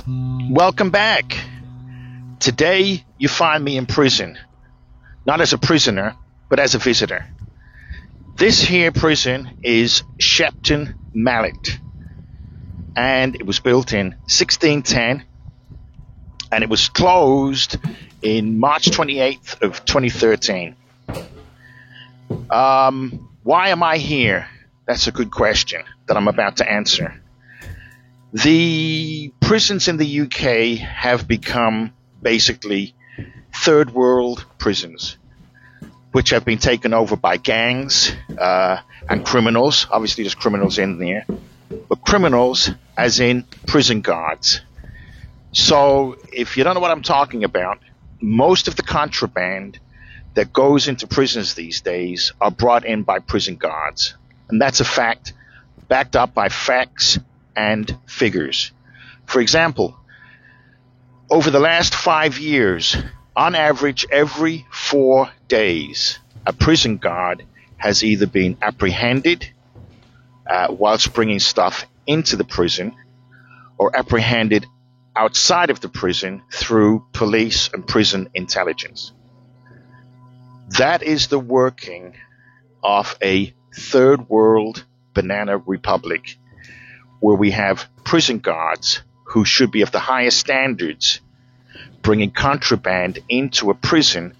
Welcome back. Today you find me in prison, not as a prisoner, but as a visitor. This here prison is Shepton Mallet, and it was built in 1610, and it was closed in March 28th of 2013. Why am I here? That's a good question that I'm about to answer. The prisons in the UK have become basically third world prisons, which have been taken over by gangs and criminals. Obviously, there's criminals in there, but criminals as in prison guards. So if you don't know what I'm talking about, most of the contraband that goes into prisons these days are brought in by prison guards. And that's a fact, backed up by facts and figures. For example, over the last 5 years, on average, every 4 days, a prison guard has either been apprehended whilst bringing stuff into the prison, or apprehended outside of the prison through police and prison intelligence. That is the working of a third world banana republic, where we have prison guards who should be of the highest standards bringing contraband into a prison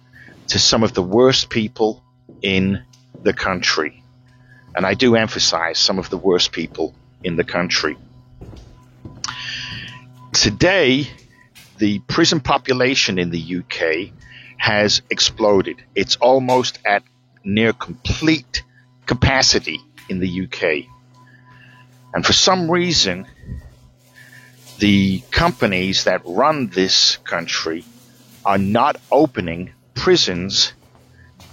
to some of the worst people in the country. And I do emphasize some of the worst people in the country. Today, the prison population in the UK has exploded. It's almost at near complete capacity in the UK. And for some reason, the companies that run this country are not opening prisons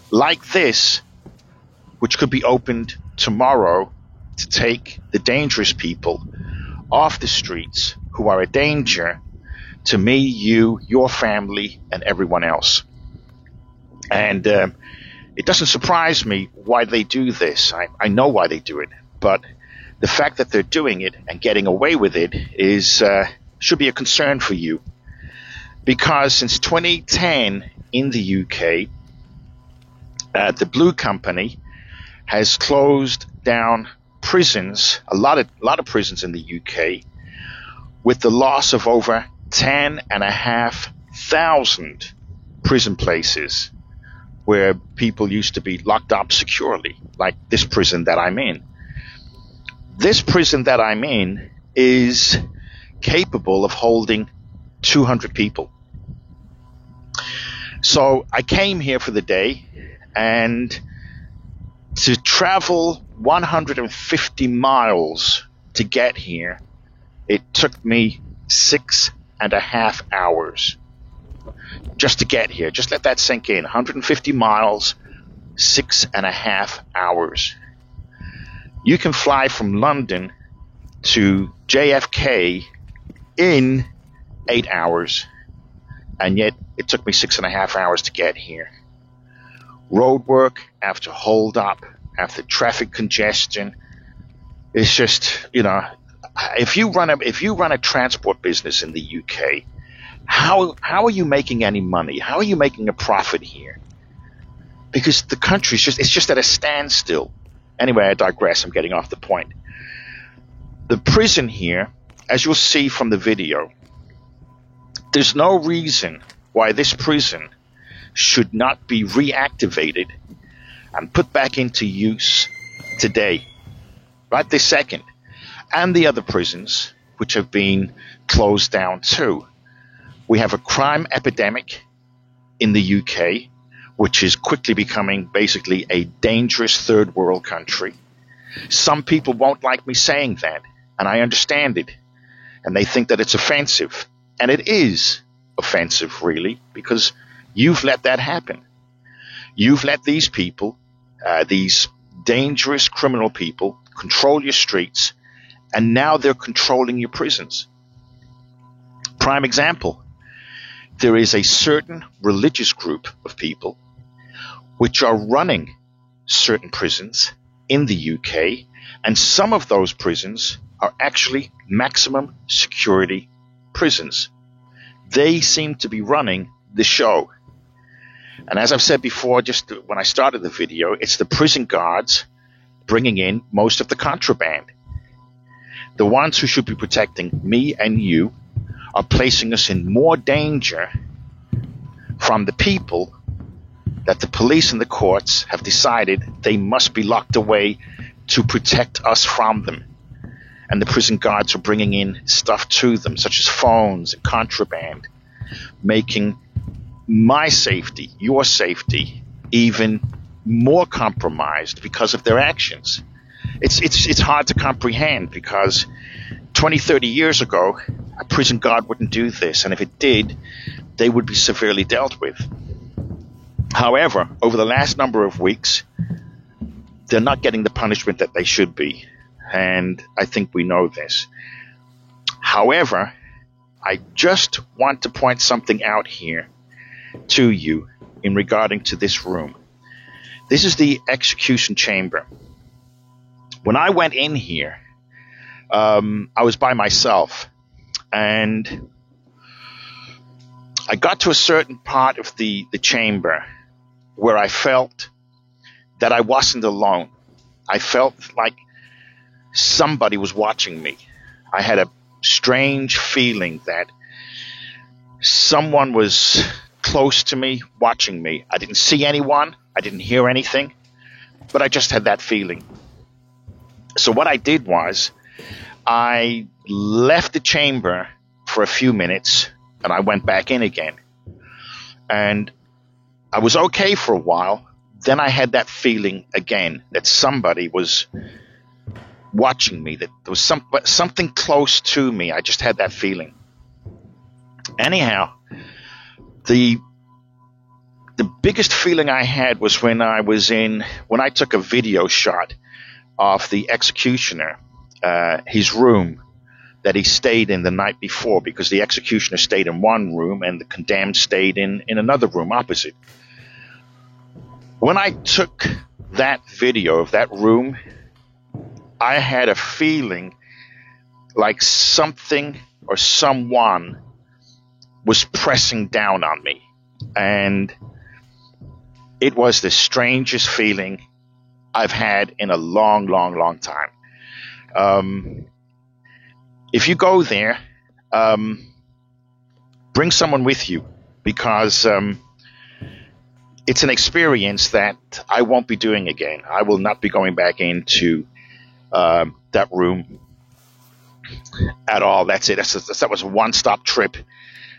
like this, which could be opened tomorrow to take the dangerous people off the streets who are a danger to me, you, your family, and everyone else. And it doesn't surprise me why they do this. I know why they do it, but the fact that they're doing it and getting away with it should be a concern for you. Because since 2010 in the UK, the Blue Company has closed down prisons, a lot of prisons in the UK, with the loss of over 10,500 prison places where people used to be locked up securely, like this prison that I'm in. This prison that I'm in is capable of holding 200 people. So I came here for the day, and to travel 150 miles to get here, it took me 6.5 hours just to get here. Just let that sink in. 150 miles, 6.5 hours. You can fly from London to JFK in 8 hours, and yet it took me 6.5 hours to get here. Road work, after hold up, after traffic congestion. It's just, if you run a transport business in the UK, how are you making any money? How are you making a profit here? Because the country's just at a standstill. Anyway, I digress. I'm getting off the point. The prison here, as you'll see from the video, there's no reason why this prison should not be reactivated and put back into use today, right this second. And the other prisons, which have been closed down too. We have a crime epidemic in the UK, which is quickly becoming basically a dangerous third world country. Some people won't like me saying that, and I understand it. And they think that it's offensive. And it is offensive, really, because you've let that happen. You've let these people, these dangerous criminal people, control your streets, and now they're controlling your prisons. Prime example. There is a certain religious group of people which are running certain prisons in the UK, and some of those prisons are actually maximum security prisons. They seem to be running the show. And as I've said before, just when I started the video, it's the prison guards bringing in most of the contraband. The ones who should be protecting me and you are placing us in more danger from the people that the police and the courts have decided they must be locked away to protect us from them. And the prison guards are bringing in stuff to them, such as phones and contraband, making my safety, your safety, even more compromised because of their actions. It's hard to comprehend, because 20, 30 years ago, a prison guard wouldn't do this, and if it did, they would be severely dealt with. However, over the last number of weeks, they're not getting the punishment that they should be, and I think we know this. However, I just want to point something out here to you in regarding to this room. This is the execution chamber. When I went in here, I was by myself, and I got to a certain part of the chamber where I felt that I wasn't alone. I felt like somebody was watching me. I had a strange feeling that someone was close to me, watching me. I didn't see anyone. I didn't hear anything, but I just had that feeling. So what I did was I left the chamber for a few minutes, and I went back in again. And I was okay for a while. Then I had that feeling again that somebody was watching me, that there was something close to me. I just had that feeling. Anyhow, the biggest feeling I had was when I took a video shot of the executioner, his room that he stayed in the night before, because the executioner stayed in one room and the condemned stayed in another room opposite. When I took that video of that room, I had a feeling like something or someone was pressing down on me. And it was the strangest feeling I've had in a long, long, long time. If you go there, bring someone with you, because it's an experience that I won't be doing again. I will not be going back into that room at all. That's it. That was a one-stop trip.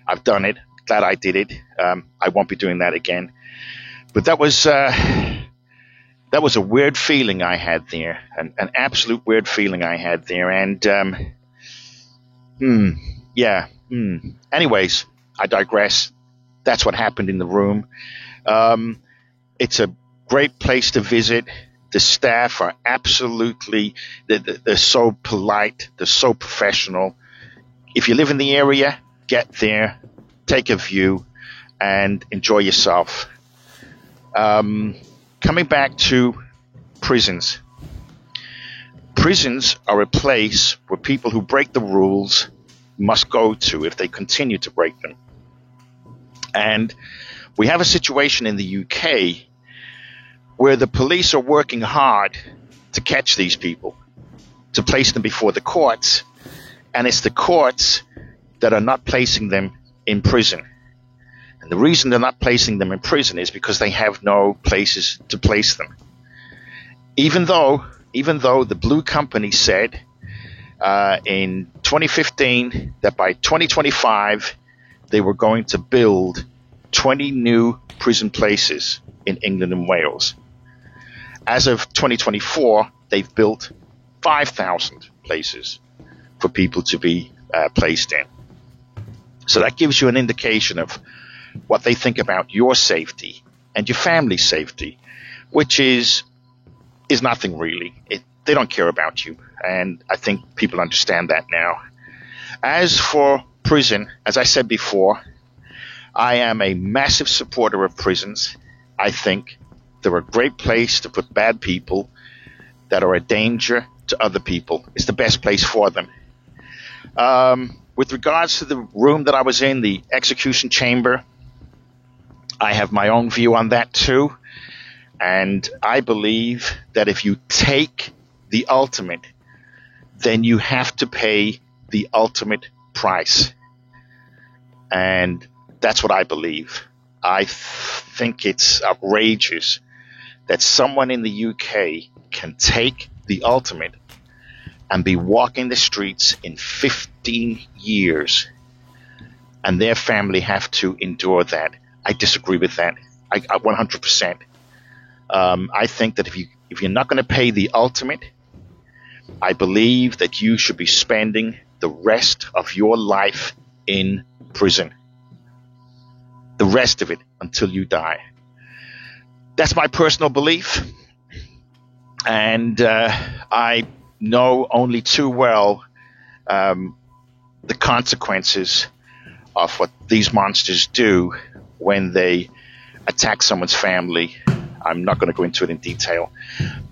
I've done it. Glad I did it. I won't be doing that again. But that was a weird feeling I had there, an absolute weird feeling I had there. And anyways, I digress. That's what happened in the room. It's a great place to visit. The staff are absolutely, they're so polite, they're so professional. If you live in the area, get there, take a view, and enjoy yourself. Coming back to prisons. Prisons are a place where people who break the rules must go to if they continue to break them. And we have a situation in the UK where the police are working hard to catch these people, to place them before the courts, and it's the courts that are not placing them in prison. And the reason they're not placing them in prison is because they have no places to place them. Even though the Blue Company said in 2015 that by 2025 they were going to build 20 new prison places in England and Wales. As of 2024, they've built 5,000 places for people to be placed in. So that gives you an indication of what they think about your safety and your family's safety, which is nothing really. They don't care about you, and I think people understand that now. As for prison, as I said before, I am a massive supporter of prisons. I think they're a great place to put bad people that are a danger to other people. It's the best place for them. with regards to the room that I was in, the execution chamber, I have my own view on that too. And I believe that if you take the ultimate, then you have to pay the ultimate price. And that's what I believe. I think it's outrageous that someone in the UK can take the ultimate and be walking the streets in 15 years and their family have to endure that. I disagree with that. I 100%. I think that if you're not going to pay the ultimate, I believe that you should be spending the rest of your life in prison. The rest of it until you die. That's my personal belief. And I know only too well the consequences of what these monsters do when they attack someone's family. I'm not going to go into it in detail,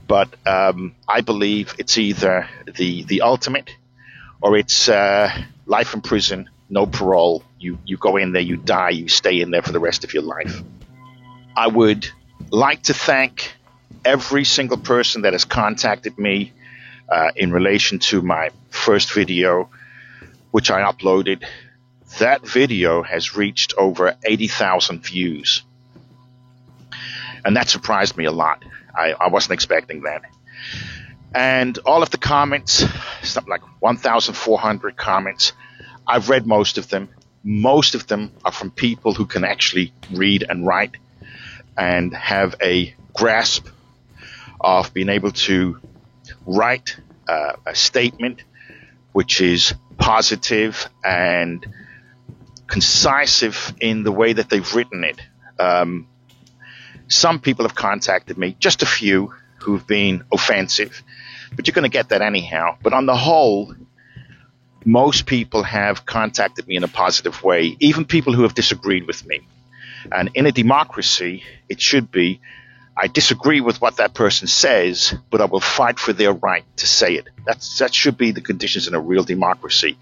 but I believe it's either the ultimate or it's life in prison, no parole. You go in there, you die, you stay in there for the rest of your life. I would like to thank every single person that has contacted me in relation to my first video, which I uploaded. That video has reached over 80,000 views. And that surprised me a lot. I wasn't expecting that. And all of the comments, something like 1,400 comments, I've read most of them. Most of them are from people who can actually read and write and have a grasp of being able to write a statement which is positive and concisive in the way that they've written it. Some people have contacted me, just a few who've been offensive, but you're going to get that anyhow. But on the whole, most people have contacted me in a positive way, even people who have disagreed with me. And in a democracy, it should be, I disagree with what that person says, but I will fight for their right to say it. That should be the conditions in a real democracy.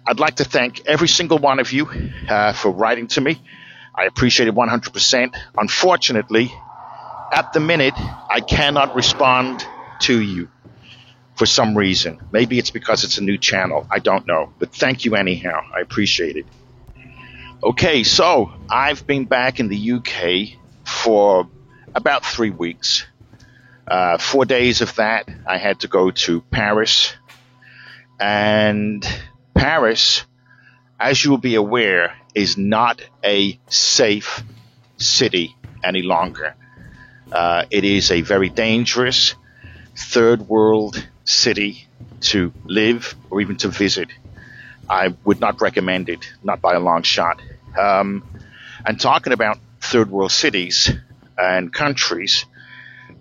I'd like to thank every single one of you for writing to me. I appreciate it 100%. Unfortunately, at the minute, I cannot respond to you for some reason. Maybe it's because it's a new channel. I don't know. But thank you anyhow. I appreciate it. Okay, so I've been back in the UK for about 3 weeks. 4 days of that, I had to go to Paris. And Paris, as you will be aware, is not a safe city any longer. It is a very dangerous third world city to live or even to visit. I would not recommend it, not by a long shot. And talking about third world cities and countries,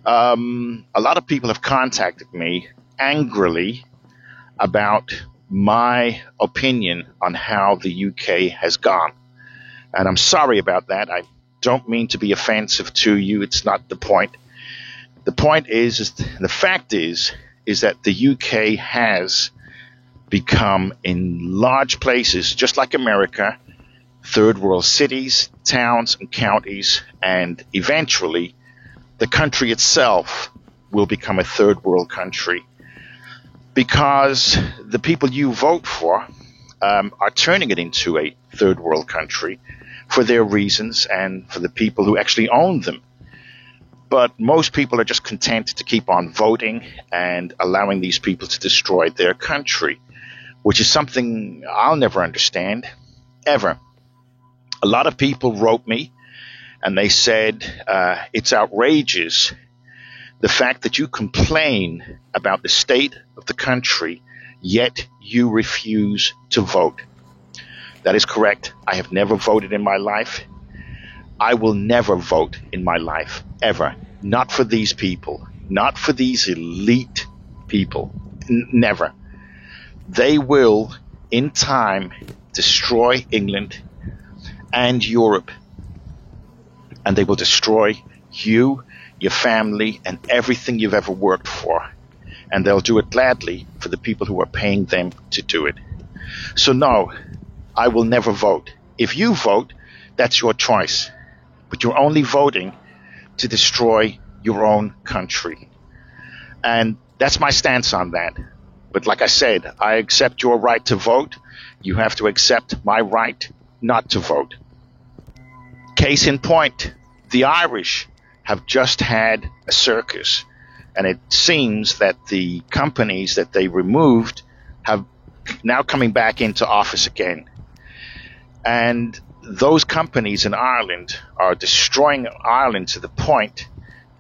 a lot of people have contacted me angrily about my opinion on how the UK has gone. And I'm sorry about that. I don't mean to be offensive to you. It's not the point. The point is the fact is that the UK has become, in large places, just like America, third world cities, towns, and counties, and eventually the country itself will become a third world country. Because the people you vote for are turning it into a third world country for their reasons and for the people who actually own them. But most people are just content to keep on voting and allowing these people to destroy their country, which is something I'll never understand, ever. A lot of people wrote me and they said it's outrageous the fact that you complain about the state of the country, yet you refuse to vote. That is correct. I have never voted in my life. I will never vote in my life, ever. Not for these people. Not for these elite people. Never. They will, in time, destroy England and Europe. And they will destroy you, your family, and everything you've ever worked for. And they'll do it gladly for the people who are paying them to do it. So no, I will never vote. If you vote, that's your choice. But you're only voting to destroy your own country. And that's my stance on that. But like I said, I accept your right to vote. You have to accept my right not to vote. Case in point, the Irish have just had a circus, and it seems that the companies that they removed have now coming back into office again. And those companies in Ireland are destroying Ireland to the point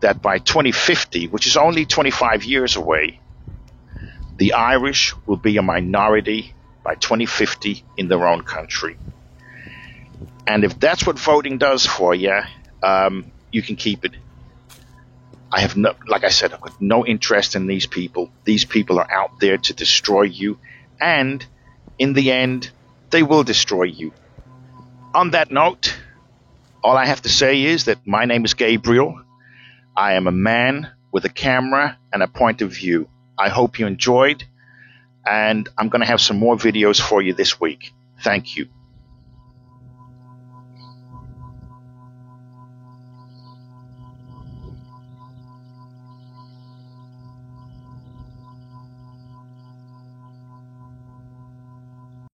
that by 2050, which is only 25 years away, the Irish will be a minority by 2050 in their own country. And if that's what voting does for you, you can keep it. I have no, like I said, I've got no interest in these people. These people are out there to destroy you, and in the end, they will destroy you. On that note, all I have to say is that my name is Gabriel. I am a man with a camera and a point of view. I hope you enjoyed, and I'm going to have some more videos for you this week. Thank you.